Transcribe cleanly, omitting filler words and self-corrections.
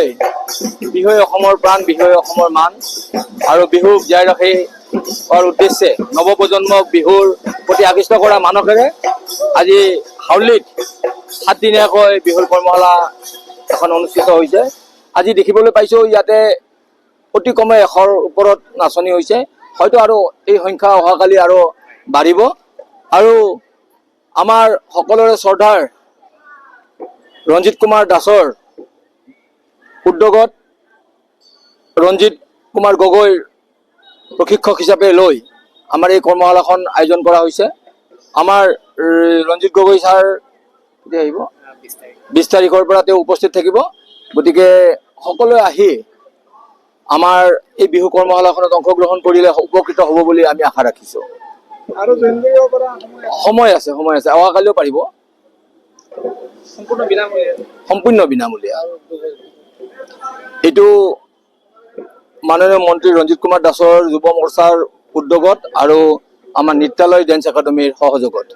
হয় বিহুৱে অসমৰ প্ৰাণ, বিহুৱে অসমৰ মান, আৰু বিহুক জীয়াই ৰখাৰ উদ্দেশ্যে নৱপ্ৰজন্মক বিহুৰ প্ৰতি আকৃষ্ট কৰা মানসেৰে আজি হাউলিত 7 দিনীয়াকৈ বিহুৰ কৰ্মশালা এখন অনুষ্ঠিত হৈছে। আজি দেখিবলৈ পাইছোঁ ইয়াতে অতি কমে 100ৰ ওপৰত নাচনি হৈছে। হয়তো আৰু এই সংখ্যা অহাকালি আৰু বাঢ়িব। আৰু আমাৰ সকলোৰে শ্ৰদ্ধাৰ ৰঞ্জিত কুমাৰ দাসৰ উদ্যোগত ৰঞ্জিত কুমাৰ গগৈৰ প্ৰশিক্ষক হিচাপে লৈ আমাৰ এই কৰ্মশালাখন আয়োজন কৰা হৈছে। আমাৰ ৰঞ্জিত গগৈ ছাৰ কেতিয়া আহিব? 20 তাৰিখৰ পৰা তেওঁ উপস্থিত থাকিব। গতিকে সকলোৱে আহি আমাৰ এই বিহু কৰ্মশালাখনত অংশগ্ৰহণ কৰিলে উপকৃত হ'ব বুলি আমি আশা ৰাখিছোঁ। আৰু সময় আছে অহাকালিও পাৰিব। সম্পূৰ্ণ বিনামূলীয়া। এইটো মাননীয় মন্ত্ৰী ৰঞ্জিত কুমাৰ দাসৰ যুৱ মৰ্চাৰ উদ্যোগত আৰু আমাৰ নৃত্যালয় ডেন্স একাডেমীৰ সহযোগত।